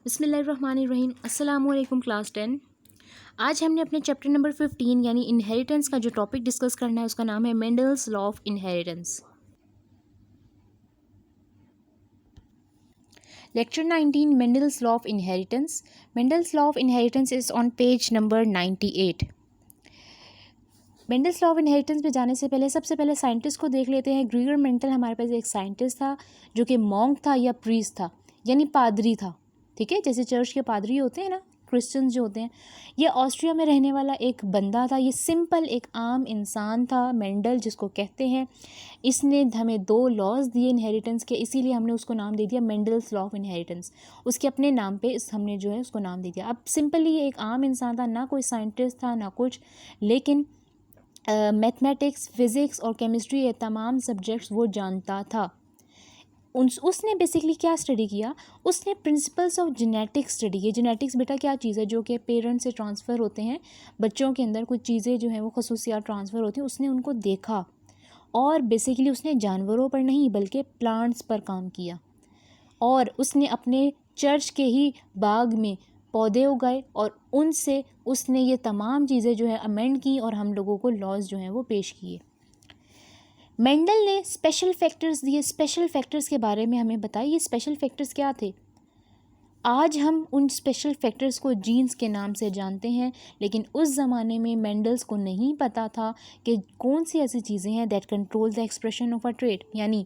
बिस्मिल्लाहिर्रहमानिर्रहीम। अस्सलामुअलैकुम क्लास 10। आज हमने अपने चैप्टर नंबर 15 यानी इनहेरिटेंस का जो टॉपिक डिस्कस करना है उसका नाम है Mendel's law of inheritance. Lecture 19 Mendel's law of inheritance. Mendel's law of inheritance is on page number 98। Mendel's law of inheritance पे जाने से पहले सबसे पहले साइंटिस्ट को देख लेते हैं। ग्रीगर मेंटल हमारे पास एक साइंटिस्ट था जो कि मॉन्क था या प्रीस्ट था यानी पादरी था। ठीक है, जैसे चर्च के पादरी होते हैं ना, क्रिश्चियंस जो होते हैं। ये ऑस्ट्रिया में रहने वाला एक बंदा था। ये सिंपल एक आम इंसान था, मेंडल जिसको कहते हैं। इसने हमें 2 लॉज दिए इनहेरिटेंस के, इसीलिए हमने उसको नाम दे दिया मेंडल्स लॉ ऑफ इनहेरिटेंस। उसके अपने नाम पे हमने जो है उसको नाम दे दिया। अब सिंपली ये एक आम इंसान था, ना कोई साइंटिस्ट था ना कुछ, लेकिन मैथमेटिक्स, फिज़िक्स और केमिस्ट्री ये तमाम सब्जेक्ट्स वो जानता था। उसने बेसिकली क्या स्टडी किया, उसने प्रिंसिपल्स ऑफ जेनेटिक्स स्टडी की। जेनेटिक्स बेटा क्या चीज़ है, जो कि पेरेंट्स से ट्रांसफ़र होते हैं। बच्चों के अंदर कुछ चीज़ें जो हैं वो खसूसियात ट्रांसफ़र होती हैं। उसने उनको देखा और बेसिकली उसने जानवरों पर नहीं बल्कि प्लांट्स पर काम किया। और उसने अपने चर्च के ही बाग में पौधे उगाए और उनसे उसने ये तमाम चीज़ें जो है अमेंड की और हम लोगों को लॉज जो हैं वो पेश किए। मेंडल ने स्पेशल फैक्टर्स दिए। स्पेशल फैक्टर्स के बारे में हमें बताइए, ये स्पेशल फैक्टर्स क्या थे। आज हम उन स्पेशल फैक्टर्स को जीन्स के नाम से जानते हैं, लेकिन उस ज़माने में मेंडल्स को नहीं पता था कि कौन सी ऐसी चीज़ें हैं that control the expression of a trait. यानी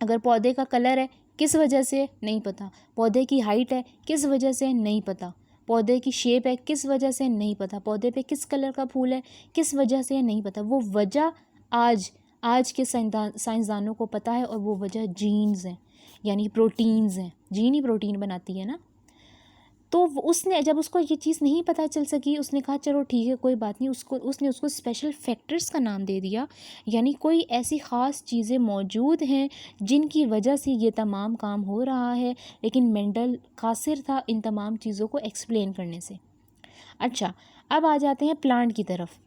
अगर पौधे का कलर है किस वजह से नहीं पता, पौधे की हाइट है किस वजह से नहीं पता, पौधे की शेप है किस वजह से नहीं पता, पौधे पे किस कलर का फूल है किस वजह से नहीं पता। वो वजह आज के साइंसदानों को पता है और वो वजह जीन्स हैं, यानी प्रोटीन्स हैं। जीन ही प्रोटीन बनाती है ना। तो उसने जब उसको ये चीज़ नहीं पता चल सकी, उसने कहा चलो ठीक है कोई बात नहीं, उसने उसको स्पेशल फैक्टर्स का नाम दे दिया। यानी कोई ऐसी ख़ास चीज़ें मौजूद हैं जिनकी वजह से ये तमाम काम हो रहा है, लेकिन मेंडल कासिर था इन तमाम चीज़ों को एक्सप्लेन करने से। अच्छा, अब आ जाते हैं प्लांट की तरफ।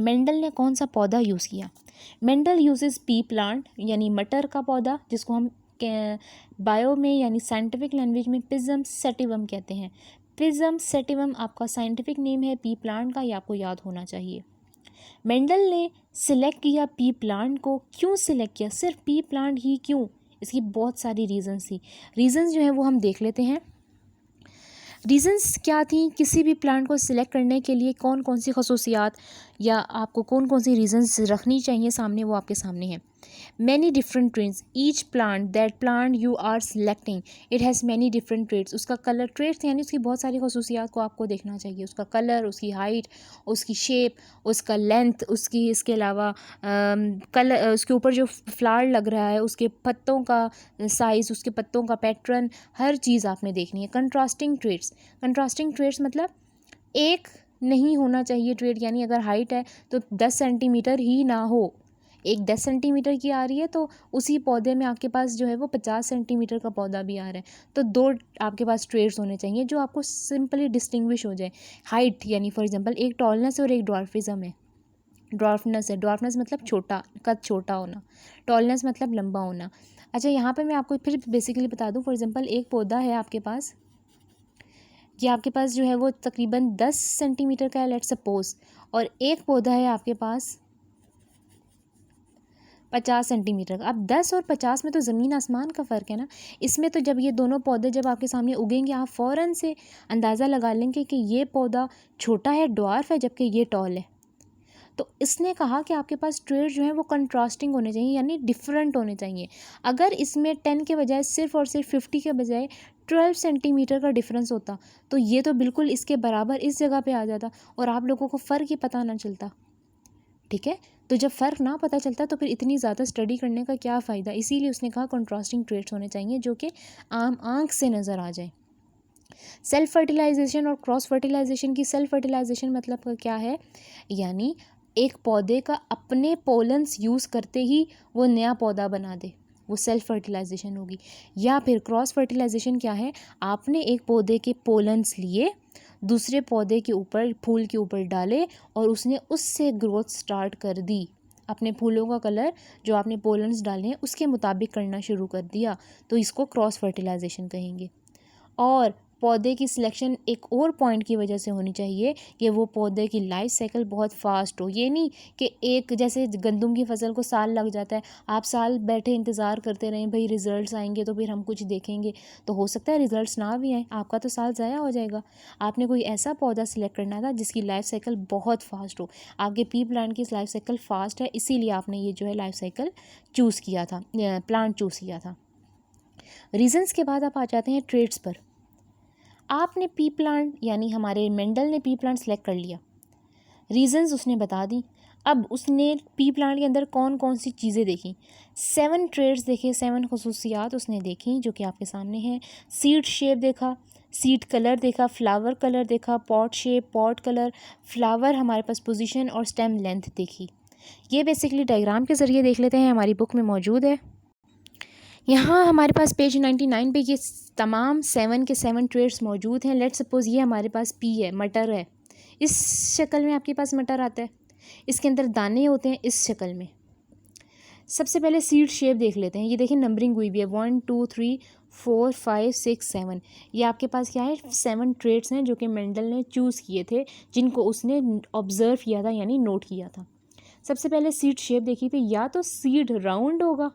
मेंडल ने कौन सा पौधा यूज़ किया। मेंडल यूजेस पी प्लांट यानी मटर का पौधा, जिसको हम बायो में यानी साइंटिफिक लैंग्वेज में पिज़म सेटिवम कहते हैं। पिज़म सेटिवम आपका साइंटिफिक नेम है पी प्लांट का, ये आपको याद होना चाहिए। मेंडल ने सिलेक्ट किया पी प्लांट को। क्यों सिलेक्ट किया, सिर्फ पी प्लांट ही क्यों, इसकी बहुत सारी रीज़न्स थी। रीज़न्स जो है वो हम देख लेते हैं। रीज़न्स क्या थी किसी भी प्लांट को सिलेक्ट करने के लिए, कौन कौन सी खसूसियात या आपको कौन कौन सी रीज़न्स रखनी चाहिए सामने, वो आपके सामने है। Many different traits, each plant that plant you are selecting it has many different traits. उसका कलर, ट्रेट्स यानी उसकी बहुत सारी खसूसियात को आपको देखना चाहिए। उसका कलर, उसकी हाइट, उसकी शेप, उसका लेंथ, उसकी इसके अलावा कलर, उसके ऊपर जो फ्लावर लग रहा है उसके पत्तों का साइज़, उसके पत्तों का पैटर्न, हर चीज़ आपने देखनी है। कंट्रास्टिंग ट्रेट्स, कंट्रास्टिंग ट्रेट्स मतलब एक नहीं होना चाहिए ट्रेट, यानी अगर हाइट है तो 10 सेंटीमीटर ही ना हो। एक 10 सेंटीमीटर की आ रही है तो उसी पौधे में आपके पास जो है वो 50 सेंटीमीटर का पौधा भी आ रहा है, तो 2 आपके पास ट्रेट्स होने चाहिए जो आपको सिंपली डिस्टिंग्विश हो जाए। हाइट यानी फॉर एग्जांपल एक टॉलनेस और एक ड्वार्फिज्म है। ड्वार्फनेस है, ड्वार्फनेस मतलब छोटा, कद छोटा होना, टॉलनेस मतलब लंबा होना। अच्छा, यहाँ पर मैं आपको फिर बेसिकली बता दूँ। फॉर एग्जाम्पल एक पौधा है आपके पास, ये आपके पास जो है वो तकरीबन 10 सेंटीमीटर का है लेट्स सपोज, और एक पौधा है आपके पास 50 सेंटीमीटर का। अब 10 और 50 में तो ज़मीन आसमान का फ़र्क है ना। इसमें तो जब ये दोनों पौधे जब आपके सामने उगेंगे, आप फ़ौरन से अंदाज़ा लगा लेंगे कि ये पौधा छोटा है, ड्वार्फ है, जबकि ये टॉल है। तो इसने कहा कि आपके पास ट्रेड जो है वो कंट्रास्टिंग होने चाहिए, यानी डिफरेंट होने चाहिए। अगर इसमें 10 के बजाय सिर्फ और सिर्फ 50 के बजाय 12 सेंटीमीटर का डिफरेंस होता तो ये तो बिल्कुल इसके बराबर इस जगह पे आ जाता और आप लोगों को फ़र्क ही पता ना चलता। ठीक है, तो जब फ़र्क ना पता चलता तो फिर इतनी ज़्यादा स्टडी करने का क्या फ़ायदा। इसीलिए उसने कहा कंट्रास्टिंग ट्रेट्स होने चाहिए जो कि आम आँख से नज़र आ जाए। सेल्फ फर्टिलाइजेशन और क्रॉस फर्टिलाइजेशन की, सेल्फ फर्टिलाइजेशन मतलब क्या है, यानी एक पौधे का अपने पोलन्स यूज़ करते ही वो नया पौधा बना दे, वो सेल्फ फर्टिलाइजेशन होगी। या फिर क्रॉस फर्टिलाइजेशन क्या है, आपने एक पौधे के पोलन्स लिए, दूसरे पौधे के ऊपर, फूल के ऊपर डाले और उसने उससे ग्रोथ स्टार्ट कर दी। अपने फूलों का कलर जो आपने पोलन्स डाले हैं उसके मुताबिक करना शुरू कर दिया, तो इसको क्रॉस फर्टिलाइजेशन कहेंगे। और पौधे की सिलेक्शन एक और पॉइंट की वजह से होनी चाहिए कि वो पौधे की लाइफ साइकिल बहुत फास्ट हो। ये नहीं कि एक जैसे गंदम की फसल को साल लग जाता है, आप साल बैठे इंतज़ार करते रहें भाई रिज़ल्ट्स आएंगे तो फिर हम कुछ देखेंगे, तो हो सकता है रिज़ल्ट्स ना भी आए, आपका तो साल ज़ाया हो जाएगा। आपने कोई ऐसा पौधा सिलेक्ट करना था जिसकी लाइफ साइकिल बहुत फास्ट हो। आपके पी प्लांट की लाइफ साइकिल फास्ट है, इसीलिए आपने ये जो है लाइफ साइकिल चूज़ किया था, प्लांट चूज़ किया था। रीजंस के बाद आप आ जाते हैं ट्रेड्स पर। आपने पी प्लांट यानी हमारे मेंडल ने पी प्लांट सेलेक्ट कर लिया, रीजंस उसने बता दी। अब उसने पी प्लांट के अंदर कौन कौन सी चीज़ें देखी, 7 ट्रेड्स देखे, 7 खसूसियात उसने देखी जो कि आपके सामने हैं। सीड शेप देखा, सीड कलर देखा, फ्लावर कलर देखा, pot shape, pot colour, flower हमारे पास पोजीशन और स्टेम लेंथ देखी। ये बेसिकली डायग्राम के ज़रिए देख लेते हैं, हमारी बुक में मौजूद है। यहाँ हमारे पास पेज 99 पे ये तमाम 7 के 7 ट्रेड्स मौजूद हैं। लेट्स सपोज़ ये हमारे पास पी है, मटर है, इस शक्ल में आपके पास मटर आता है, इसके अंदर दाने होते हैं इस शक्ल में। सबसे पहले सीड शेप देख लेते हैं। ये देखिए नंबरिंग हुई भी है 1 2 3 4 5 6 7। ये आपके पास क्या है, 7 ट्रेड्स हैं जो कि मेंडल ने चूज़ किए थे, जिनको उसने ऑब्ज़र्व किया था यानी नोट किया था। सबसे पहले सीड शेप देखी थी, या तो सीड राउंड होगा,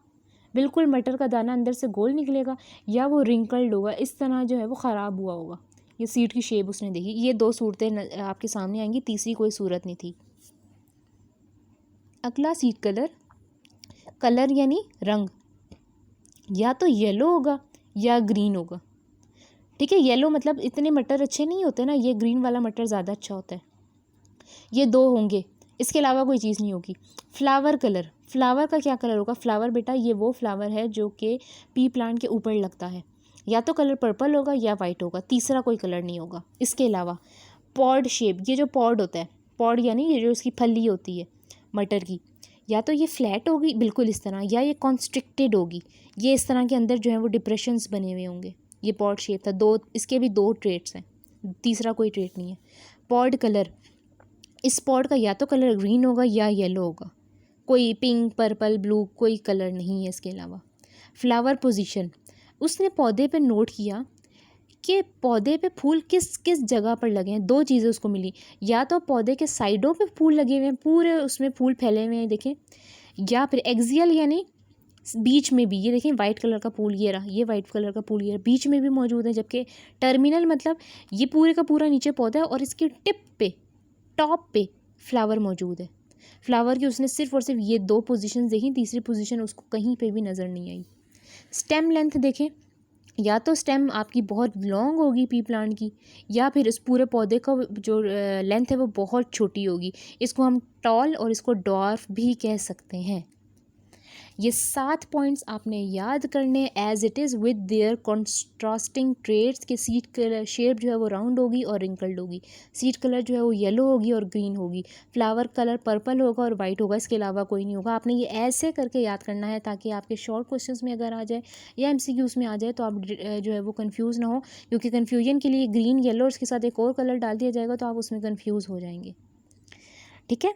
बिल्कुल मटर का दाना अंदर से गोल निकलेगा, या वो रिंकल्ड होगा, इस तरह जो है वो ख़राब हुआ होगा। ये सीड की शेप उसने देखी। ये 2 सूरतें आपके सामने आएंगी, तीसरी कोई सूरत नहीं थी। अगला सीड कलर, कलर यानी रंग, या तो येलो होगा या ग्रीन होगा। ठीक है, येलो मतलब इतने मटर अच्छे नहीं होते ना, ये ग्रीन वाला मटर ज़्यादा अच्छा होता है। ये 2 होंगे, इसके अलावा कोई चीज़ नहीं होगी। फ्लावर कलर, फ्लावर का क्या कलर होगा, फ्लावर बेटा ये वो फ्लावर है जो कि पी प्लांट के ऊपर लगता है, या तो कलर पर्पल होगा या वाइट होगा, तीसरा कोई कलर नहीं होगा। इसके अलावा पॉड शेप, ये जो पॉड होता है, पॉड यानी ये जो इसकी फली होती है मटर की, या तो ये फ्लैट होगी बिल्कुल इस तरह, या ये कॉन्स्ट्रिक्टेड होगी, ये इस तरह के अंदर जो है वो डिप्रेशंस बने हुए होंगे। ये पॉड शेप था। 2 इसके भी 2 ट्रेट्स हैं, तीसरा कोई ट्रेट नहीं है। पॉड कलर, इस पॉड का या तो कलर ग्रीन होगा या येलो होगा, कोई पिंक पर्पल ब्लू कोई कलर नहीं है इसके अलावा। फ्लावर पोजीशन, उसने पौधे पे नोट किया कि पौधे पे फूल किस किस जगह पर लगे हैं। 2 चीज़ें उसको मिली, या तो पौधे के साइडों पे फूल लगे हुए हैं, पूरे उसमें फूल फैले हुए हैं देखें, या फिर एक्सियल यानी बीच में भी, ये देखें वाइट कलर का फूल ये रहा, ये वाइट कलर का फूल ये रहा, बीच में भी मौजूद है। जबकि टर्मिनल मतलब ये पूरे का पूरा नीचे पौधा है और इसकी टिप पे, टॉप पे फ्लावर मौजूद है। फ्लावर की उसने सिर्फ और सिर्फ ये 2 पोजीशन देखी, तीसरी पोजीशन उसको कहीं पे भी नज़र नहीं आई। स्टेम लेंथ देखें, या तो स्टेम आपकी बहुत लॉन्ग होगी पी प्लांट की, या फिर इस पूरे पौधे का जो लेंथ है वो बहुत छोटी होगी। इसको हम टॉल और इसको डॉर्फ भी कह सकते हैं। ये 7 पॉइंट्स आपने याद करने as it is with their contrasting traits के। सीड कलर शेप जो है वो राउंड होगी और रिंकल्ड होगी, सीड कलर जो है वो येलो होगी और ग्रीन होगी, फ्लावर कलर पर्पल होगा और वाइट होगा, इसके अलावा कोई नहीं होगा। आपने ये ऐसे करके याद करना है ताकि आपके शॉर्ट क्वेश्चंस में अगर आ जाए या एमसीक्यूज़ में आ जाए तो आप जो है वो कन्फ्यूज़ ना हो, क्योंकि कन्फ्यूजन के लिए ग्रीन येलो और इसके साथ एक और कलर डाल दिया जाएगा तो आप उसमें कन्फ्यूज़ हो जाएंगे। ठीक है,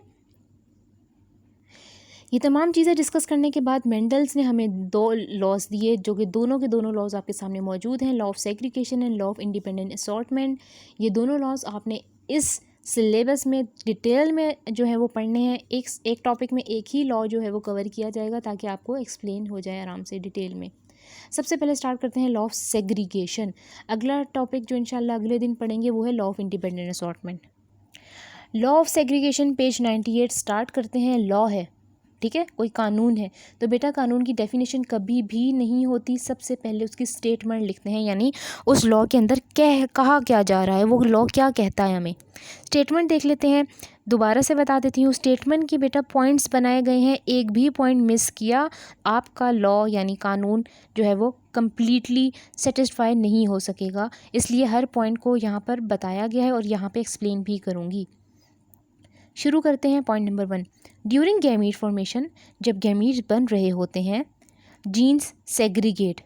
ये तमाम चीज़ें डिस्कस करने के बाद मेंडल्स ने हमें 2 लॉज दिए जो कि दोनों के दोनों लॉज आपके सामने मौजूद हैं, law of segregation and law of independent assortment. ये दोनों लॉज आपने इस सिलेबस में डिटेल में जो है वो पढ़ने हैं। एक टॉपिक में एक ही लॉ जो है वो कवर किया जाएगा ताकि आपको एक्सप्लेन हो जाए आराम से डिटेल में। सबसे पहले स्टार्ट करते हैं लॉ ऑफ सेग्रीगेशन। अगला टॉपिक जो इंशाल्लाह अगले दिन पढ़ेंगे वो है law of independent assortment. Law of segregation page 98 start करते हैं। लॉ है, ठीक है, कोई कानून है, तो बेटा कानून की डेफिनेशन कभी भी नहीं होती, सबसे पहले उसकी स्टेटमेंट लिखते हैं, यानी उस लॉ के अंदर कहा क्या जा रहा है, वो लॉ क्या कहता है। हमें स्टेटमेंट देख लेते हैं, दोबारा से बता देती हूँ। स्टेटमेंट की बेटा पॉइंट्स बनाए गए हैं, एक भी पॉइंट मिस किया आपका लॉ यानी कानून जो है वो कम्प्लीटली सेटिस्फाई नहीं हो सकेगा, इसलिए हर पॉइंट को यहाँ पर बताया गया है और यहाँ पर एक्सप्लेन भी करूँगी। शुरू करते हैं point number 1। During gamete formation, जब गैमीट्स बन रहे होते हैं, जीन्स सेग्रीगेट,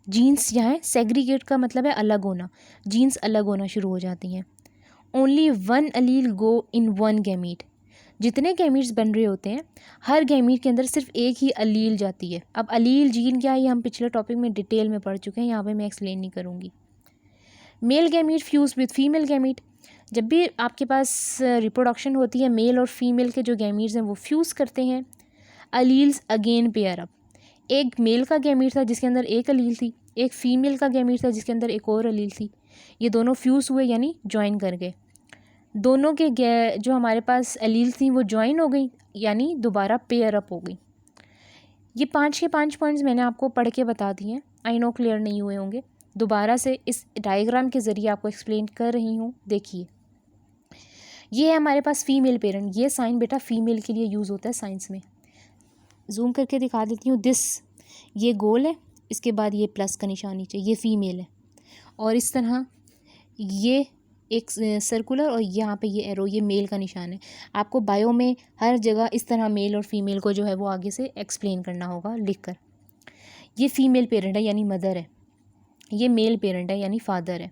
जीन्स यहाँ है, सेग्रीगेट का मतलब है अलग होना, जीन्स अलग होना शुरू हो जाती हैं। ओनली 1 अलील गो इन 1 गैमीट, जितने गैमीट्स बन रहे होते हैं हर गैमीट के अंदर सिर्फ एक ही अलील जाती है। अब अलील जीन क्या है ये हम पिछले टॉपिक में डिटेल में पढ़ चुके हैं, यहाँ पे मैं एक्सप्लेन नहीं करूँगी। Male gamete fuse with female gamete, जब भी आपके पास रिप्रोडक्शन होती है मेल और फीमेल के जो गैमीट्स हैं वो फ्यूज़ करते हैं। अलील्स अगेन पेयर अप, एक मेल का गैमीट था जिसके अंदर एक अलील थी, एक फीमेल का गैमीट था जिसके अंदर एक और अलील थी, ये दोनों फ्यूज़ हुए यानी ज्वाइन कर गए। दोनों के जो हमारे पास अलील थी वो ज्वाइन हो गई यानी दोबारा पेयर अप हो गई। ये 5 के 5 पॉइंट्स मैंने आपको पढ़ के बता दिए हैं, आई नो क्लियर नहीं हुए होंगे, दोबारा से इस डायग्राम के ज़रिए आपको एक्सप्लेन कर रही हूँ। देखिए ये है हमारे पास फीमेल पेरेंट, ये साइन बेटा फीमेल के लिए यूज़ होता है साइंस में। जूम करके दिखा देती हूँ, दिस ये गोल है, इसके बाद ये प्लस का निशान नीचे, ये फीमेल है, और इस तरह ये एक सर्कुलर और यहाँ पे ये एरो, ये मेल का निशान है। आपको बायो में हर जगह इस तरह मेल और फीमेल को जो है वो आगे से एक्सप्लेन करना होगा लिखकर। ये फीमेल पेरेंट है यानी मदर है, ये मेल पेरेंट है यानी फादर है।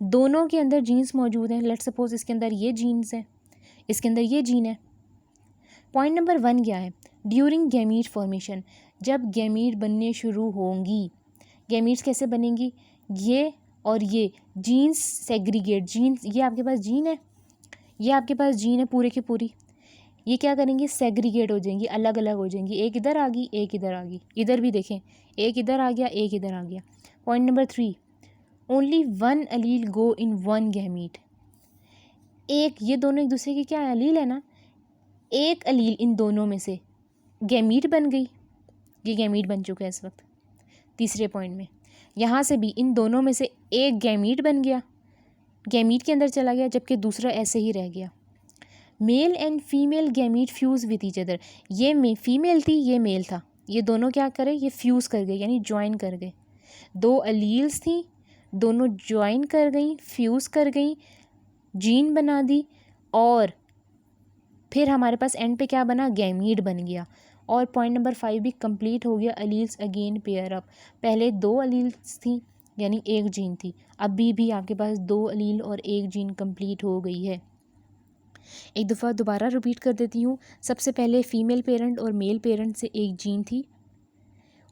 दोनों के अंदर जीन्स मौजूद हैं। लेट्स सपोज इसके अंदर ये जीन्स है, इसके अंदर ये जीन है। पॉइंट नंबर 1 क्या है? ड्यूरिंग गैमीट फॉर्मेशन, जब गैमीट बनने शुरू होंगी, गैमीट्स कैसे बनेंगी? ये और ये जीन्स सेग्रीगेट, जीन्स ये आपके पास जीन है, ये आपके पास जीन है पूरे की पूरी, ये क्या करेंगे? सेग्रीगेट हो जाएंगी, अलग अलग हो जाएंगी। एक इधर आ गई, एक इधर आ गई, इधर भी देखें एक इधर आ गया, एक इधर आ गया। पॉइंट नंबर 3, ओनली 1 अलील गो इन 1 गैमीट, एक, ये दोनों एक दूसरे के क्या है? अलील है ना, एक अलील इन दोनों में से गैमीट बन गई, ये गैमीट बन चुका है इस वक्त। तीसरे पॉइंट में यहाँ से भी इन दोनों में से एक गैमीट बन गया, गैमीट के अंदर चला गया, जबकि दूसरा ऐसे ही रह गया। Mail and female gamete fuse with each other, ये फीमेल थी, ये मेल था, ये दोनों क्या करे? ये फ्यूज़ कर गए यानी ज्वाइन कर गए। 2 अलील्स थी, दोनों ज्वाइन कर गई, फ्यूज़ कर गई, जीन बना दी, और फिर हमारे पास एंड पे क्या बना? गैमीट बन गया। और पॉइंट नंबर 5 भी कंप्लीट हो गया। अलील्स अगेन पेयर अप, पहले 2 अलील्स थी यानी एक जीन थी, अभी भी आपके पास 2 अलील और एक जीन कंप्लीट हो गई है। एक दफ़ा दोबारा रिपीट कर देती हूँ। सबसे पहले फीमेल पेरेंट और मेल पेरेंट से एक जीन थी,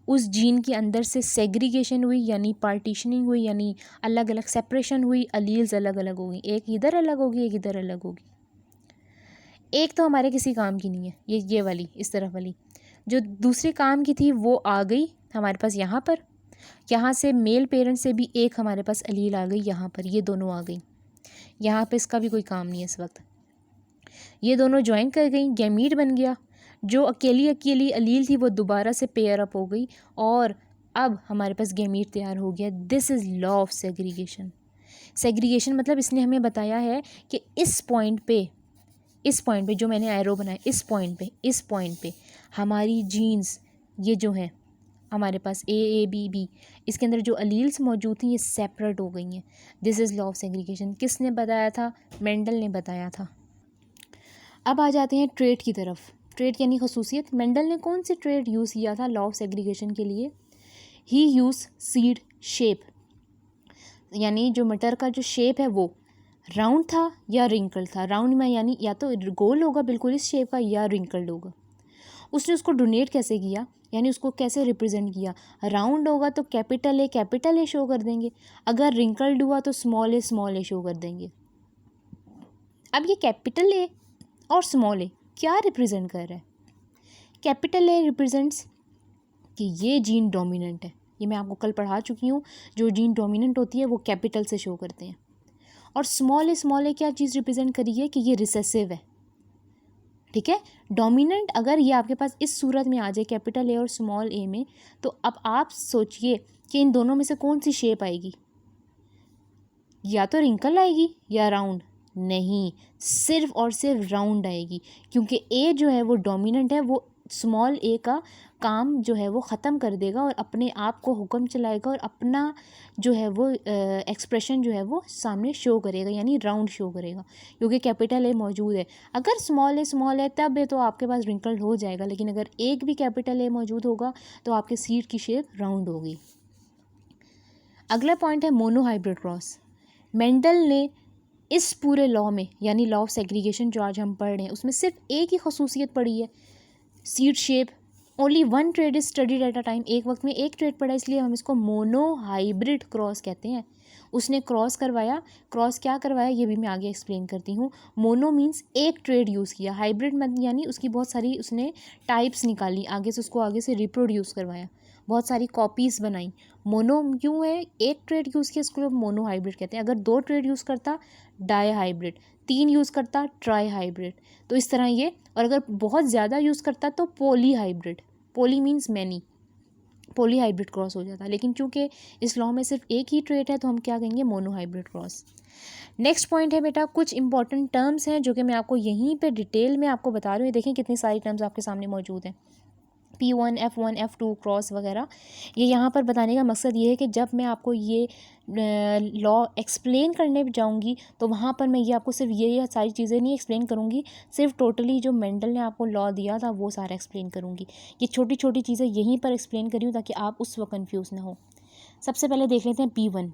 उस जीन के अंदर से सेग्रीगेशन हुई यानी पार्टीशनिंग हुई यानी अलग अलग सेपरेशन हुई, अलील्स अलग अलग हो गई, एक इधर अलग होगी, एक इधर अलग होगी। एक तो हमारे किसी काम की नहीं है, ये वाली इस तरफ वाली, जो दूसरे काम की थी वो आ गई हमारे पास यहाँ पर, यहाँ से मेल पेरेंट से भी एक हमारे पास अलील आ गई यहाँ पर, ये दोनों आ गई, यहाँ पे इसका भी कोई काम नहीं है इस वक्त। ये दोनों ज्वाइन कर गई, गैमीट बन गया, जो अकेली अकेली अलील थी वो दोबारा से पेयर अप हो गई, और अब हमारे पास गैमीट तैयार हो गया। This is law of segregation. Segregation मतलब इसने हमें बताया है कि इस पॉइंट पे जो मैंने एरो बनाया, इस पॉइंट पे हमारी जीन्स ये जो हैं हमारे पास ए बी बी, इसके अंदर जो अलील्स मौजूद थी ये सेपरेट हो गई हैं। This is law of segregation. किसने बताया था? मेंडल ने बताया था। अब आ जाते हैं ट्रेट की तरफ। ट्रेट यानी खसूसियत। मेंडल ने कौन सी ट्रेट यूज़ किया था लॉ ऑफ सेग्रीगेशन के लिए? ही यूज़ सीड शेप, यानी जो मटर का जो शेप है वो राउंड था या रिंकल था। राउंड में यानी या तो गोल होगा बिल्कुल इस शेप का या रिंकल्ड होगा। उसने उसको डोनेट कैसे किया, यानी उसको कैसे रिप्रेजेंट किया? राउंड होगा तो कैपिटल ए शो कर देंगे, अगर रिंकल्ड हुआ तो स्मॉल ए शो कर देंगे। अब ये कैपिटल ए और स्मॉल ए क्या रिप्रेजेंट कर रहा है? कैपिटल ए रिप्रेजेंट्स कि ये जीन डोमिनेंट है, ये मैं आपको कल पढ़ा चुकी हूँ, जो जीन डोमिनेंट होती है वो कैपिटल से शो करते हैं। और स्मॉल ए क्या चीज़ रिप्रेजेंट करी है? कि ये रिसेसिव है, ठीक है। डोमिनेंट अगर ये आपके पास इस सूरत में आ जाए कैपिटल ए और स्मॉल ए में, तो अब आप सोचिए कि इन दोनों में से कौन सी शेप आएगी? या तो रिंकल आएगी या राउंड? नहीं, सिर्फ और सिर्फ राउंड आएगी, क्योंकि ए जो है वो डोमिनेंट है, वो स्मॉल ए का काम जो है वो ख़त्म कर देगा और अपने आप को हुक्म चलाएगा और अपना जो है वो एक्सप्रेशन जो है वो सामने शो करेगा, यानी राउंड शो करेगा, क्योंकि कैपिटल ए मौजूद है। अगर स्मॉल है तब तो आपके पास रिंकल्ड हो जाएगा, लेकिन अगर एक भी कैपिटल ए मौजूद होगा तो आपके सीड की शेप राउंड होगी। अगला पॉइंट है मोनोहाइब्रिड क्रॉस। मेंडल ने इस पूरे लॉ में, यानी लॉ ऑफ सेग्रीगेशन जो आज हम पढ़ रहे हैं, उसमें सिर्फ एक ही खसूसियत पढ़ी है, seed shape. Only 1 trade is studied at a time, एक वक्त में एक ट्रेड पढ़ा, इसलिए हम इसको मोनोहाइब्रिड क्रॉस कहते हैं। उसने क्रॉस करवाया। क्रॉस क्या करवाया ये भी मैं आगे एक्सप्लेन करती हूँ। मोनो मीन्स एक ट्रेड यूज़ किया। हाइब्रिड यानी उसकी बहुत सारी उसने टाइप्स निकाली, आगे से उसको आगे से रिप्रोड्यूस करवाया, बहुत सारी कॉपीज़ बनाई। मोनो क्यों है, एक ट्रेड यूज़ किया, इसको लोग मोनो हाइब्रिड कहते हैं। अगर 2 ट्रेड यूज़ करता डाई हाइब्रिड, 3 यूज़ करता ट्राई हाइब्रिड, तो इस तरह ये। और अगर बहुत ज़्यादा यूज़ करता तो poly hybrid, poly means many, poly hybrid cross हो जाता। लेकिन चूंकि इस लॉ में सिर्फ एक ही ट्रेट है तो हम क्या कहेंगे, mono hybrid cross. Next point है बेटा, कुछ इंपॉर्टेंट टर्म्स हैं जो कि मैं आपको यहीं पे डिटेल में आपको बता रही हूँ। देखें कितनी सारी टर्म्स आपके सामने मौजूद हैं। P1, F1, F2 क्रॉस वगैरह, ये यहाँ पर बताने का मकसद ये है कि जब मैं आपको ये लॉ एक्सप्लेन करने जाऊँगी तो वहाँ पर मैं ये आपको सिर्फ ये सारी चीज़ें नहीं एक्सप्लेन करूँगी, सिर्फ टोटली जो मेंडल ने आपको लॉ दिया था वो सारा एक्सप्लेन करूँगी। ये छोटी छोटी चीज़ें यहीं पर एक्सप्लेन करी हूँ ताकि आप उस वक्त कन्फ्यूज़ ना हो। सबसे पहले देख लेते हैं P1,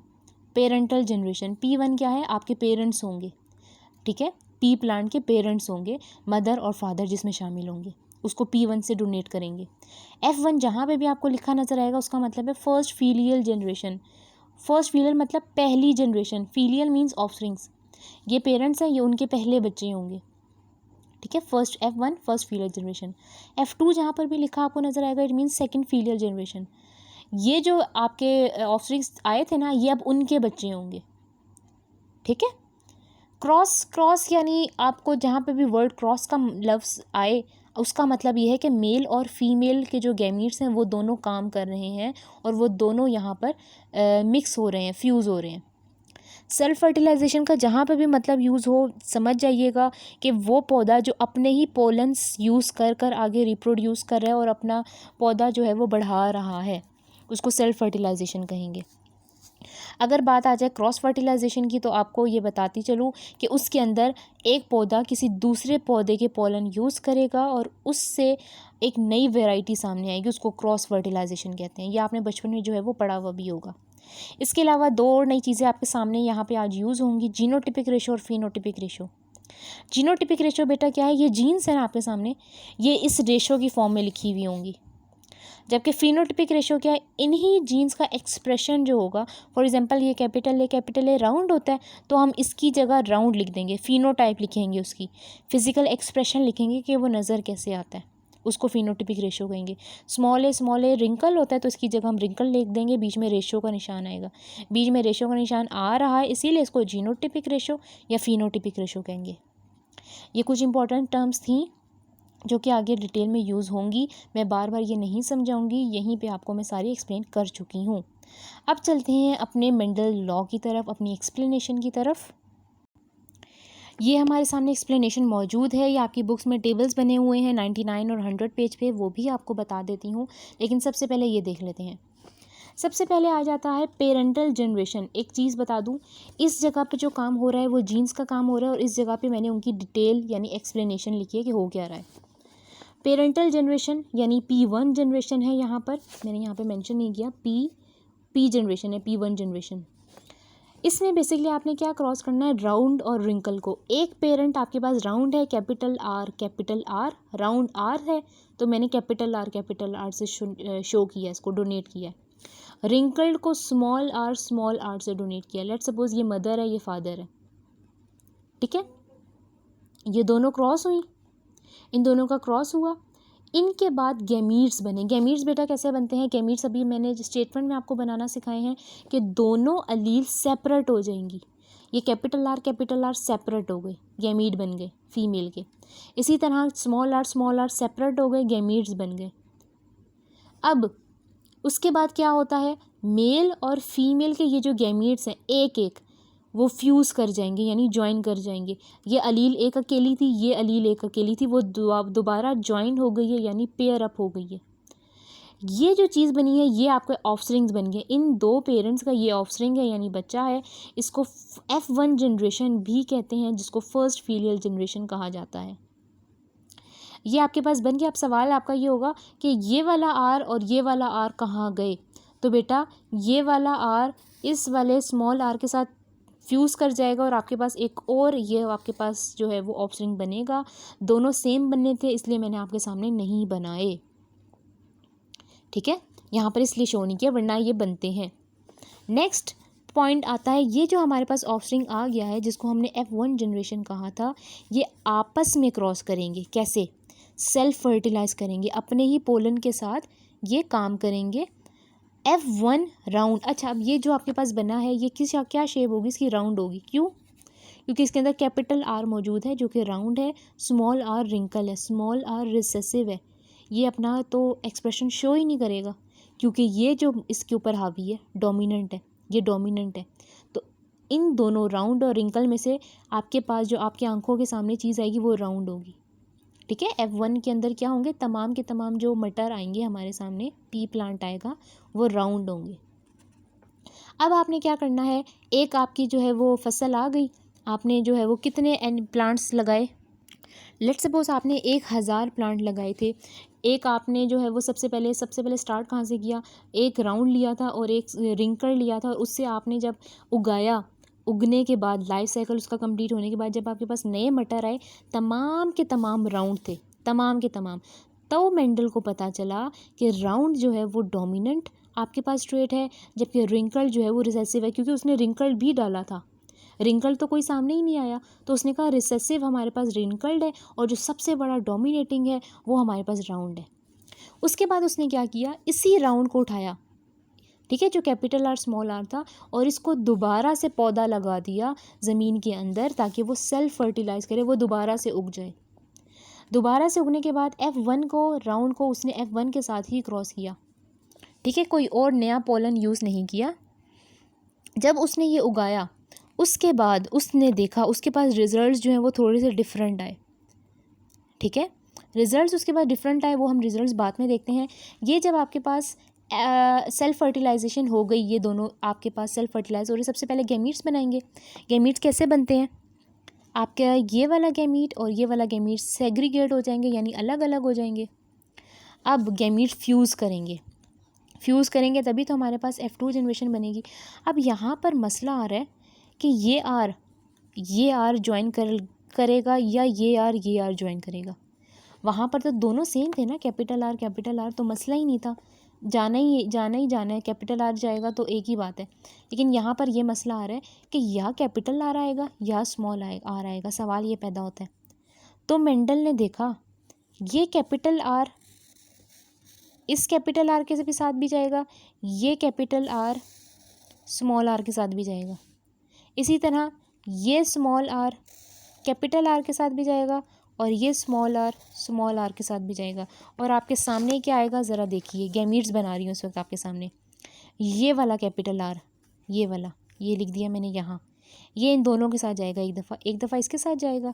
पेरेंटल जनरेशन। P1 क्या है, आपके पेरेंट्स होंगे, ठीक है। पी प्लांट के पेरेंट्स होंगे, मदर और फादर जिसमें शामिल होंगे, उसको P1 से डोनेट करेंगे। F1 जहाँ पे भी आपको लिखा नज़र आएगा उसका मतलब है first filial generation. First filial मतलब पहली जनरेशन, फीलियल मीन्स ऑफस्प्रिंग्स। ये पेरेंट्स हैं, ये उनके पहले बच्चे होंगे, ठीक है। First F1 first filial generation. F2 जहाँ पर भी लिखा आपको नज़र आएगा it means second filial generation. ये जो आपके ऑफस्प्रिंग्स आए थे ना, ये अब उनके बच्चे होंगे, ठीक है। क्रॉस, क्रॉस यानी आपको जहाँ पे भी वर्ड क्रॉस का लफ्ज़ आए उसका मतलब ये है कि मेल और फीमेल के जो गैमीट्स हैं वो दोनों काम कर रहे हैं और वो दोनों यहाँ पर मिक्स हो रहे हैं, फ्यूज़ हो रहे हैं। सेल्फ फर्टिलाइजेशन का जहाँ पे भी मतलब यूज़ हो समझ जाइएगा कि वो पौधा जो अपने ही पोलन्स यूज़ कर कर आगे रिप्रोड्यूस कर रहा है और अपना पौधा जो है वो बढ़ा रहा है, उसको सेल्फ फर्टिलाइजेशन कहेंगे। अगर बात आ जाए क्रॉस फर्टिलाइजेशन की तो आपको ये बताती चलूँ कि उसके अंदर एक पौधा किसी दूसरे पौधे के पोलन यूज़ करेगा और उससे एक नई वैरायटी सामने आएगी, उसको क्रॉस फर्टिलाइजेशन कहते हैं। ये आपने बचपन में जो है वो पढ़ा हुआ भी होगा। इसके अलावा 2 और नई चीज़ें आपके सामने यहाँ पे आज यूज़ होंगी, जीनोटिपिक रेशो और फिनोटिपिक रेशो। जीनोटिपिक रेशो बेटा क्या है, ये जीन्स हैं आपके सामने, ये इस रेशो की फॉर्म में लिखी हुई होंगी। जबकि फिनोटिपिक रेशो क्या है, इन्हीं जीन्स का एक्सप्रेशन जो होगा, फॉर एग्जांपल ये कैपिटल ए राउंड होता है तो हम इसकी जगह राउंड लिख देंगे, फिनोटाइप लिखेंगे, उसकी फिजिकल एक्सप्रेशन लिखेंगे कि वो नज़र कैसे आता है, उसको फिनोटिपिक रेशो कहेंगे। स्मॉल ए रिंकल होता है तो इसकी जगह हम रिंकल लिख देंगे, बीच में रेशो का निशान आएगा, बीच में रेशो का निशान आ रहा है इसीलिए इसको जीनोटिपिक रेशो या फिनोटिपिक रेशो कहेंगे। ये कुछ इंपॉर्टेंट टर्म्स थी जो कि आगे डिटेल में यूज़ होंगी, मैं बार बार ये नहीं समझाऊंगी, यहीं पे आपको मैं सारी एक्सप्लेन कर चुकी हूँ। अब चलते हैं अपने मेंडल लॉ की तरफ, अपनी एक्सप्लेनेशन की तरफ। ये हमारे सामने एक्सप्लेनेशन मौजूद है, ये आपकी बुक्स में टेबल्स बने हुए हैं 99 और 100 पेज पे, वो भी आपको बता देती हूँ, लेकिन सबसे पहले ये देख लेते हैं। सबसे पहले आ जाता है पेरेंटल जनरेशन। एक चीज़ बता दूं, इस जगह पे जो काम हो रहा है वो जीन्स का काम हो रहा है और इस जगह पे मैंने उनकी डिटेल यानी एक्सप्लेनेशन लिखी है कि हो क्या रहा है। पेरेंटल जनरेशन यानी P1 जनरेशन है, यहाँ पर मैंने यहाँ पे मेंशन नहीं किया, पी जनरेशन है, P1 जनरेशन। इसमें बेसिकली आपने क्या क्रॉस करना है, राउंड और रिंकल को। एक पेरेंट आपके पास राउंड है, कैपिटल आर, राउंड आर है तो मैंने कैपिटल आर से शो किया, इसको डोनेट किया है। रिंकल्ड को स्मॉल आर से डोनेट किया। लेट्स सपोज ये मदर है, ये फादर है, ठीक है, ये दोनों क्रॉस हुई, इन दोनों का क्रॉस हुआ, इनके बाद गैमीट्स बने। गैमीट्स बेटा कैसे बनते हैं, गैमीट्स अभी मैंने स्टेटमेंट में आपको बनाना सिखाए हैं कि दोनों अलील सेपरेट हो जाएंगी। ये कैपिटल आर सेपरेट हो गए, गैमीट बन गए फीमेल के। इसी तरह स्मॉल आर सेपरेट हो गए, गैमीट्स बन गए। अब उसके बाद क्या होता है, मेल और फीमेल के ये जो गैमीट्स हैं एक एक वो फ्यूज़ कर जाएंगे यानी ज्वाइन कर जाएंगे। ये अलील एक अकेली थी, ये अलील एक अकेली थी, वो दोबारा ज्वाइन हो गई है यानी पेयर अप हो गई है। ये जो चीज़ बनी है ये आपके ऑफस्प्रिंग्स बन गए, इन 2 पेरेंट्स का ये ऑफस्प्रिंग है यानी बच्चा है। इसको F1 जनरेशन भी कहते हैं, जिसको फर्स्ट फीलियल जनरेशन कहा जाता है। ये आपके पास बन गया। अब सवाल आपका ये होगा कि ये वाला आर और ये वाला आर कहाँ गए, तो बेटा ये वाला आर इस वाले स्मॉल आर के साथ फ्यूज़ कर जाएगा और आपके पास एक और ये आपके पास जो है वो ऑफस्प्रिंग बनेगा। दोनों सेम बनने थे इसलिए मैंने आपके सामने नहीं बनाए, ठीक है, यहाँ पर इसलिए शो नहीं किया वरना ये बनते हैं। नेक्स्ट पॉइंट आता है, ये जो हमारे पास ऑफस्प्रिंग आ गया है जिसको हमने F1 जनरेशन कहा था, ये आपस में क्रॉस करेंगे। कैसे? सेल्फ फर्टिलाइज करेंगे, अपने ही पोलन के साथ ये काम करेंगे। F1 round. अच्छा, अब ये जो आपके पास बना है ये क्या शेप होगी इसकी? राउंड होगी। क्यों? क्योंकि इसके अंदर कैपिटल R मौजूद है जो कि राउंड है, स्मॉल r रिंकल है, स्मॉल r रिसेसिव है। ये अपना तो एक्सप्रेशन शो ही नहीं करेगा क्योंकि ये जो इसके ऊपर हावी है डोमिनेंट है, ये डोमिनेंट है। तो इन दोनों राउंड और रिंकल में से आपके पास जो आपकी आंखों के सामने चीज़ आएगी वो राउंड होगी। ठीक है, F1 के अंदर क्या होंगे? तमाम के तमाम जो मटर आएंगे हमारे सामने, पी प्लांट आएगा, वो राउंड होंगे। अब आपने क्या करना है, एक आपकी जो है वो फसल आ गई, आपने जो है वो कितने प्लांट्स लगाए? लेट सपोज आपने 1000 प्लांट लगाए थे। एक आपने जो है वो सबसे पहले स्टार्ट कहाँ से किया? एक राउंड लिया था और एक रिंकल लिया था, और उससे आपने जब उगाया, उगने के बाद लाइफ साइकिल उसका कंप्लीट होने के बाद जब आपके पास नए मटर आए, तमाम के तमाम राउंड थे, तमाम के तमाम। तो मेंडल को पता चला कि राउंड जो है वो डोमिनेंट आपके पास ट्रेट है, जबकि रिंकल जो है वो रिसेसिव है, क्योंकि उसने रिंकल भी डाला था। रिंकल तो कोई सामने ही नहीं आया, तो उसने कहा रिसेसिव हमारे पास रिंकल्ड है और जो सबसे बड़ा डोमिनेटिंग है वो हमारे पास राउंड है। उसके बाद उसने क्या किया, इसी राउंड को उठाया, ठीक है, जो कैपिटल R स्मॉल r था, और इसको दोबारा से पौधा लगा दिया ज़मीन के अंदर ताकि वो सेल्फ फर्टिलाइज करे, वो दोबारा से उग जाए। दोबारा से उगने के बाद F1 को, राउंड को उसने F1 के साथ ही क्रॉस किया। ठीक है, कोई और नया पोलन यूज़ नहीं किया। जब उसने ये उगाया उसके बाद उसने देखा उसके पास रिजल्ट्स जो हैं वो थोड़े से डिफरेंट आए। ठीक है, रिजल्ट्स उसके बाद डिफरेंट आए, वो हम रिजल्ट्स बाद में देखते हैं। ये जब आपके पास सेल्फ फर्टिलाइजेशन हो गई, ये दोनों आपके पास सेल्फ फर्टिलाइज हो रहे, सबसे पहले गैमीट्स बनाएंगे। गैमीट्स कैसे बनते हैं? आपका ये वाला गैमीट और ये वाला गैमीट सेग्रीगेट हो जाएंगे, यानी अलग अलग हो जाएंगे। अब गैमीट फ्यूज़ करेंगे तभी तो हमारे पास F2 जनरेशन बनेगी। अब यहाँ पर मसला आ रहा है कि ये आर ज्वाइन करेगा या ये आर ज्वाइन करेगा। वहाँ पर तो दोनों सेम थे ना, कैपिटल आर, तो मसला ही नहीं था, जाना है, कैपिटल आर जाएगा तो एक ही बात है। लेकिन यहाँ पर ये मसला आ रहा है कि या कैपिटल आर आएगा या स्मॉल आर आएगा, सवाल ये पैदा होता है। तो मेंडल ने देखा ये कैपिटल आर इस कैपिटल आर के साथ भी जाएगा, ये कैपिटल आर स्मॉल आर के साथ भी जाएगा, इसी तरह ये स्मॉल आर कैपिटल आर के साथ भी जाएगा और ये स्मॉल आर के साथ भी जाएगा। और आपके सामने क्या आएगा ज़रा देखिए, गैमीट्स बना रही हूँ इस वक्त आपके सामने। ये वाला कैपिटल आर, ये वाला, ये लिख दिया मैंने यहाँ, ये इन दोनों के साथ जाएगा, एक दफ़ा इसके साथ जाएगा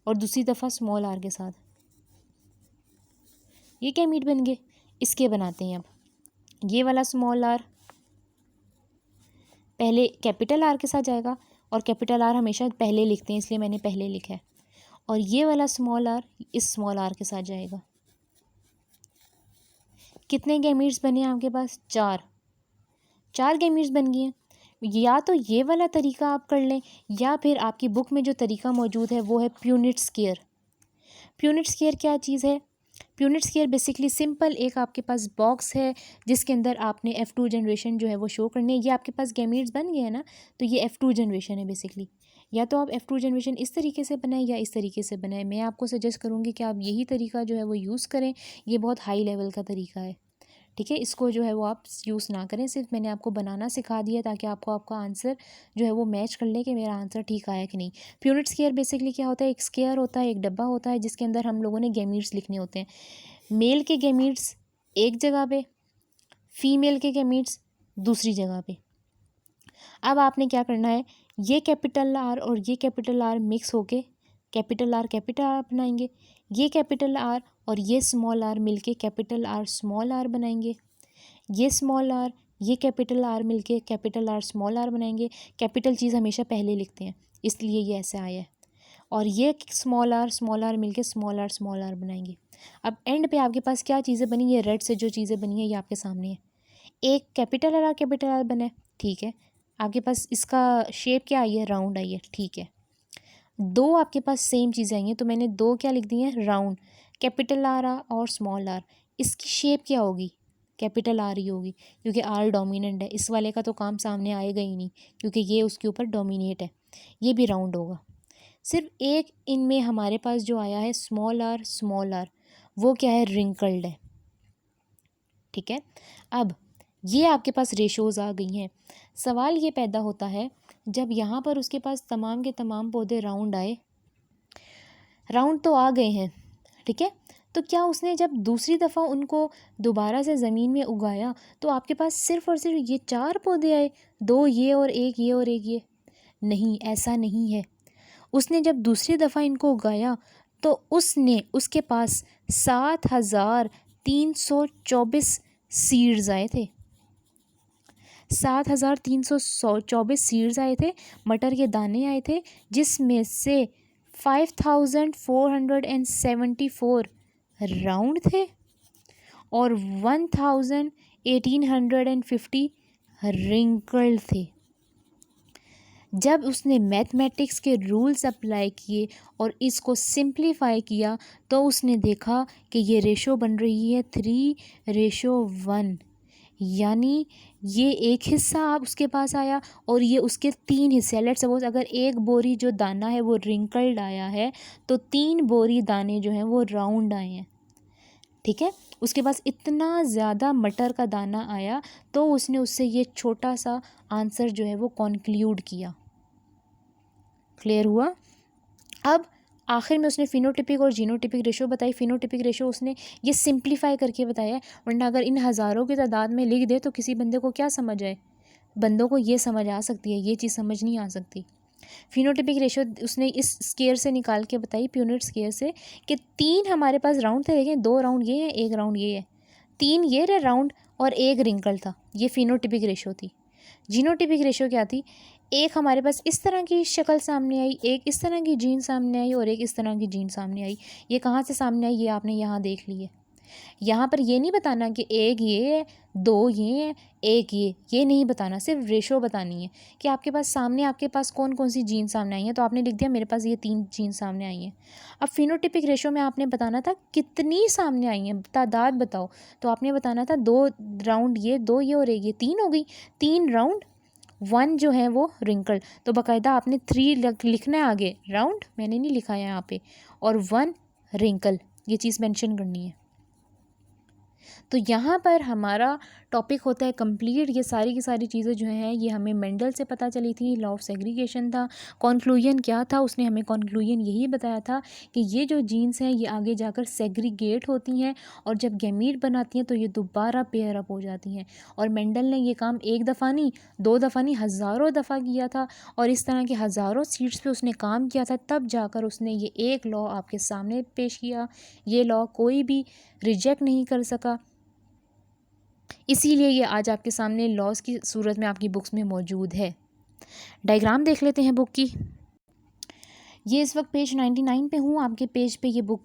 और दूसरी दफ़ा स्मॉल आर के साथ। ये गैमीट बन गए। इसके बनाते हैं अब। ये वाला स्मॉल आर पहले कैपिटल आर के साथ जाएगा, और कैपिटल आर हमेशा पहले लिखते हैं इसलिए मैंने पहले लिखा है, और ये वाला स्मॉल आर इस स्मॉल आर के साथ जाएगा। कितने गैमीट्स बने हैं आपके पास? 4 गैमीट्स बन गए हैं। या तो ये वाला तरीका आप कर लें, या फिर आपकी बुक में जो तरीका मौजूद है वो है प्यूनिट स्क्वायर। प्यूनिट स्क्वायर क्या चीज़ है? प्यूनिट स्क्वायर बेसिकली सिंपल एक आपके पास बॉक्स है जिसके अंदर आपने F2 जनरेशन जो है वो शो करनी है। ये आपके पास गैमीट्स बन गए हैं ना, तो ये F2 जनरेशन है बेसिकली। या तो आप F2 जनरेशन इस तरीके से बनाएं या इस तरीके से बनाएं। मैं आपको सजेस्ट करूँगी कि आप यही तरीका जो है वो यूज़ करें, ये बहुत हाई लेवल का तरीका है। ठीक है, इसको जो है वो आप यूज़ ना करें, सिर्फ मैंने आपको बनाना सिखा दिया ताकि आपका आंसर जो है वो मैच कर ले कि मेरा आंसर ठीक आया कि नहीं। प्यूनिट स्क्वायर बेसिकली क्या होता है? एक स्क्वायर होता है, एक डब्बा होता है जिसके अंदर हम लोगों ने गैमीट्स लिखने होते हैं। मेल के गैमीट्स एक जगह पे, फीमेल के गैमीट्स दूसरी जगह पे। अब आपने क्या करना है, ये कैपिटल आर और ये कैपिटल आर मिक्स होके कैपिटल आर बनाएंगे। ये कैपिटल आर और ये स्मॉल आर मिलके कैपिटल आर स्मॉल आर बनाएंगे। ये स्मॉल आर ये कैपिटल आर मिलके कैपिटल आर स्मॉल आर बनाएंगे। कैपिटल चीज़ हमेशा पहले लिखते हैं इसलिए ये ऐसे आया है। और ये स्मॉल आर मिलके स्मॉल आर बनाएंगे। अब एंड पे आपके पास क्या चीज़ें बनी? ये रेड से जो चीज़ें बनी है ये आपके सामने है। एक कैपिटल आर बना है, ठीक है, आपके पास इसका शेप क्या आई है? राउंड आई है, ठीक है। 2 आपके पास सेम चीज़ें आई हैं तो मैंने 2 क्या लिख दी हैं? राउंड। कैपिटल आर और स्मॉल आर, इसकी शेप क्या होगी? कैपिटल आर ही होगी, क्योंकि आर डोमिनेंट है। इस वाले का तो काम सामने आएगा ही नहीं, क्योंकि ये उसके ऊपर डोमिनेट है। ये भी राउंड होगा। सिर्फ एक इनमें हमारे पास जो आया है स्मॉल आर, वो क्या है, रिंकल्ड है। ठीक है, अब ये आपके पास रेशोज़ आ गई हैं। सवाल ये पैदा होता है, जब यहाँ पर उसके पास तमाम के तमाम पौधे राउंड आए, राउंड तो आ गए हैं, ठीक है, तो क्या उसने जब दूसरी दफ़ा उनको दोबारा से ज़मीन में उगाया तो आपके पास सिर्फ़ और सिर्फ ये 4 पौधे आए, 2 ये और 1 ये और 1 ये? नहीं, ऐसा नहीं है। उसने जब दूसरी दफ़ा इनको उगाया तो उसके पास 7,324 सीड्स आए थे। 7,324 सीड्स आए थे, मटर के दाने आए थे, जिसमें से 5,474 राउंड थे और 1,850 रिंकल्ड थे। जब उसने मैथमेटिक्स के रूल्स अप्लाई किए और इसको सिंप्लीफाई किया तो उसने देखा कि ये रेशो बन रही है 3:1, यानी ये एक हिस्सा आप उसके पास आया और ये उसके 3 हिस्से। लेट्स सपोज अगर एक बोरी जो दाना है वो रिंकल्ड आया है तो 3 बोरी दाने जो हैं वो राउंड आए हैं। ठीक है, उसके पास इतना ज़्यादा मटर का दाना आया तो उसने उससे ये छोटा सा आंसर जो है वो कॉन्क्लूड किया। क्लियर हुआ? अब आखिर में उसने फिनोटिपिक और जीनोटिपिक रेशो बताई। फिनोटिपिक रेशो उसने ये सिंप्लीफाई करके बताया, वरना अगर इन हज़ारों की तादाद में लिख दे तो किसी बंदे को क्या समझ आए? बंदों को ये समझ आ सकती है, ये चीज़ समझ नहीं आ सकती। फिनोटिपिक रेशो उसने इस स्केयर से निकाल के बताई, प्यूनिट स्केयर से, कि 3 हमारे पास राउंड थे, देखें 2 राउंड ये है, 1 राउंड ये है, 3 ये रहे राउंड और 1 रिंकल था। ये फिनोटिपिक रेशो थी। जीनोटिपिक रेशो क्या थी? एक हमारे पास इस तरह की शक्ल सामने आई, एक इस तरह की जीन सामने आई और एक इस तरह की जीन सामने आई। ये कहाँ से सामने आई ये आपने यहाँ देख ली है। यहाँ पर ये नहीं बताना कि एक ये है, 2 ये है, 1 ये नहीं बताना, सिर्फ रेशो बतानी है कि आपके पास सामने आपके पास कौन कौन सी जीन सामने आई हैं। तो आपने लिख दिया मेरे पास ये 3 जीन सामने आई हैं। अब फिनोटिपिक रेशो में आपने बताना था कितनी सामने आई हैं, तादाद बताओ। तो आपने बताना था 2 राउंड ये, 2 ये और 1 ये, 3 हो गई। 3 राउंड, 1 जो है वो रिंकल। तो बाकायदा आपने 3 लिखना है आगे, राउंड मैंने नहीं लिखा है यहाँ पे, और 1 रिंकल, ये चीज़ मेंशन करनी है। तो यहाँ पर हमारा टॉपिक होता है कंप्लीट। ये सारी की सारी चीज़ें जो हैं ये हमें मेंडल से पता चली थी। लॉ ऑफ सेग्रीगेशन था। कॉन्क्लूजन क्या था? उसने हमें कॉन्क्लूजन यही बताया था कि ये जो जीन्स हैं ये आगे जाकर सेग्रीगेट होती हैं और जब गैमीट बनाती हैं तो ये दोबारा पेयर अप हो जाती हैं। और मेंडल ने ये काम 1 दफ़ा नहीं, 2 दफ़ा नहीं, हज़ारों दफ़ा किया था और इस तरह के हज़ारों सीट्स पे उसने काम किया था। तब जाकर उसने ये एक लॉ आपके सामने पेश किया। ये लॉ कोई भी रिजेक्ट नहीं कर सका, इसीलिए ये आज आपके सामने लॉज की सूरत में आपकी बुक्स में मौजूद है। डायग्राम देख लेते हैं बुक की। ये इस वक्त पेज 99 पे हूँ। आपके पेज पे ये बुक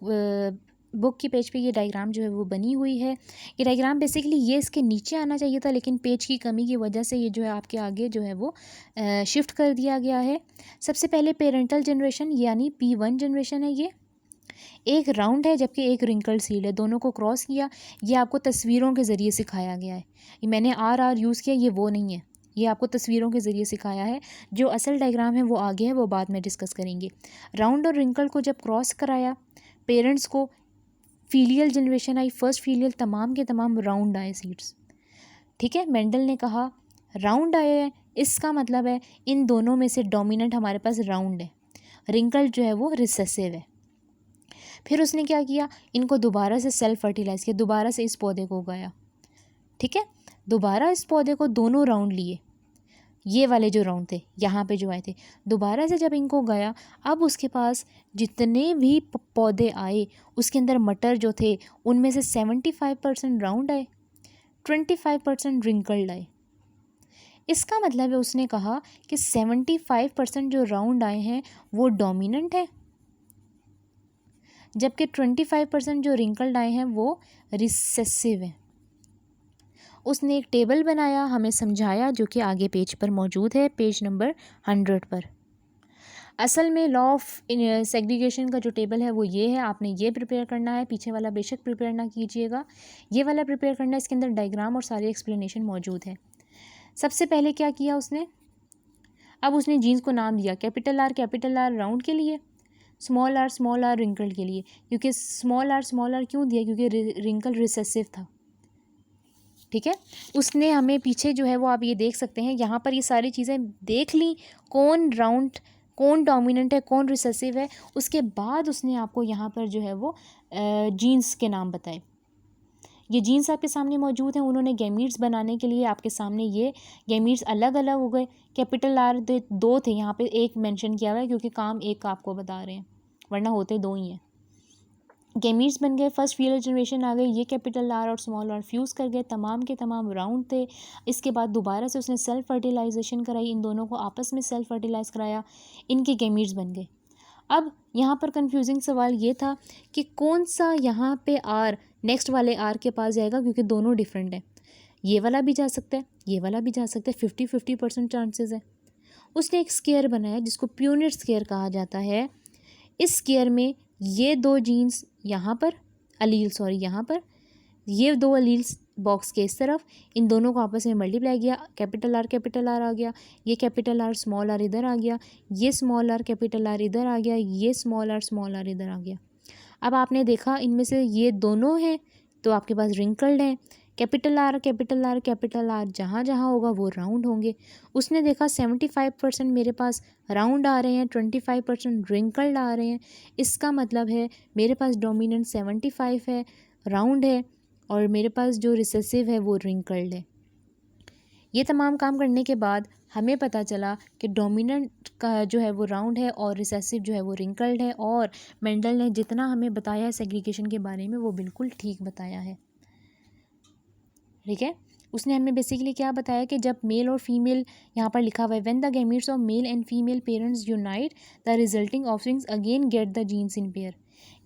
की पेज पे ये डायग्राम जो है वो बनी हुई है। ये डायग्राम बेसिकली ये इसके नीचे आना चाहिए था, लेकिन पेज की कमी की वजह से ये जो है आपके आगे जो है वो शिफ्ट कर दिया गया है। सबसे पहले पेरेंटल जनरेशन यानी P1 जनरेशन है। ये एक राउंड है जबकि एक रिंकल्ड सीड है, दोनों को क्रॉस किया। ये आपको तस्वीरों के ज़रिए सिखाया गया है। ये मैंने आर यूज़ किया, ये वो नहीं है, ये आपको तस्वीरों के ज़रिए सिखाया है। जो असल डायग्राम है वो आगे है, वो बाद में डिस्कस करेंगे। राउंड और रिंकल को जब क्रॉस कराया, पेरेंट्स को फीलियल जनरेशन आई, फर्स्ट फीलियल, तमाम के तमाम राउंड आए सीड्स। ठीक है, मेंडल ने कहा राउंड आए हैं, इसका मतलब है इन दोनों में से डोमिनेंट हमारे पास राउंड है, रिंकल जो है वो रिसेसिव है। फिर उसने क्या किया, इनको दोबारा से सेल्फ फर्टिलाइज़ किया, दोबारा से इस पौधे को उगाया। ठीक है, दोबारा इस पौधे को दोनों राउंड लिए, ये वाले जो राउंड थे यहाँ पे जो आए थे, दोबारा से जब इनको उगाया, अब उसके पास जितने भी पौधे आए उसके अंदर मटर जो थे उनमें से 75% राउंड आए, 25% रिंकल्ड आए। इसका मतलब है उसने कहा कि 75% जो राउंड आए हैं वो डोमिनेंट है, जबकि 25% जो रिंकल्ड आए हैं वो रिसेसिव हैं। उसने एक टेबल बनाया, हमें समझाया, जो कि आगे पेज पर मौजूद है, पेज नंबर 100 पर। असल में लॉ ऑफ सेग्रीगेशन का जो टेबल है वो ये है, आपने ये प्रिपेयर करना है, पीछे वाला बेशक प्रिपेयर ना कीजिएगा, ये वाला प्रिपेयर करना है, इसके अंदर डायग्राम और सारी एक्सप्लेनेशन मौजूद है। सबसे पहले क्या किया उसने, अब उसने जीन्स को नाम दिया कैपिटल आर राउंड के लिए, स्मॉल आर रिंकल्ड के लिए। क्योंकि स्मॉल आर क्यों दिया, क्योंकि रिंकल रिसेसिव था, ठीक है। उसने हमें पीछे जो है वो आप ये देख सकते हैं, यहाँ पर ये सारी चीज़ें देख ली, कौन राउंड कौन डोमिनेंट है कौन रिसेसिव है। उसके बाद उसने आपको यहाँ पर जो है वो जीन्स के नाम बताए। ये जीन्स आपके सामने मौजूद हैं, उन्होंने गैमीट्स बनाने के लिए आपके सामने ये गैमीट्स अलग अलग हो गए। कैपिटल आर दो थे, यहाँ पे एक मेंशन किया हुआ है क्योंकि काम एक का आपको बता रहे हैं, वरना होते दो ही हैं। गैमीट्स बन गए, फर्स्ट फीयल जनरेशन आ गई, ये कैपिटल आर और स्मॉल आर फ्यूज़ कर गए, तमाम के तमाम राउंड थे। इसके बाद दोबारा से उसने सेल्फ फर्टिलाइजेशन कराई, इन दोनों को आपस में सेल्फ फर्टिलाइज कराया, इनके गैमीट्स बन गए। अब यहाँ पर कंफ्यूजिंग सवाल ये था कि कौन सा यहाँ पे आर नेक्स्ट वाले आर के पास जाएगा, क्योंकि दोनों डिफरेंट हैं। ये वाला भी जा सकता है, ये वाला भी जा सकता है, 50-50% चांसेस है। उसने एक स्केयर बनाया जिसको प्यूनिट स्केयर कहा जाता है। इस स्केयर में ये दो जीन्स यहाँ पर यहाँ पर ये दो अलील्स बॉक्स के इस तरफ, इन दोनों को आपस में मल्टीप्लाई किया, कैपिटल आर आ गया, ये कैपिटल आर स्मॉल आर इधर आ गया, ये स्मॉल आर कैपिटल आर इधर आ गया, ये स्मॉल आर इधर आ गया। अब आपने देखा इनमें से ये दोनों हैं तो आपके पास रिंकल्ड हैं। कैपिटल आर जहाँ जहाँ होगा वो राउंड होंगे। उसने देखा 75% मेरे पास राउंड आ रहे हैं, 25% रिंकल्ड आ रहे हैं। इसका मतलब है मेरे पास डोमिनेंट 75 है, राउंड है, और मेरे पास जो रिसेसिव है वो रिंकल्ड है। ये तमाम काम करने के बाद हमें पता चला कि डोमिनेंट का जो है वो राउंड है और रिसेसिव जो है वो रिंकल्ड है, और मेंडल ने जितना हमें बताया है सेग्रीगेशन के बारे में वो बिल्कुल ठीक बताया है, ठीक है। उसने हमें बेसिकली क्या बताया कि जब मेल और फीमेल, यहाँ पर लिखा हुआ है when the gametes of male and female parents unite the resulting offsprings again get the genes in pair.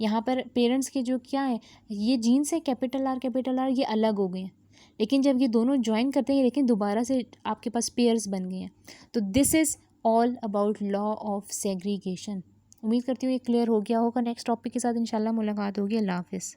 यहाँ पर पेरेंट्स के जो क्या है, ये जीन्स है कैपिटल आर ये अलग हो गए हैं, लेकिन जब ये दोनों ज्वाइन करते हैं लेकिन दोबारा से आपके पास पेयर्स बन गए हैं। तो this is all about law of segregation. उम्मीद करती हूँ ये क्लियर हो गया होगा। नेक्स्ट टॉपिक के साथ इंशाल्लाह मुलाकात होगी। अल्लाह हाफिज़।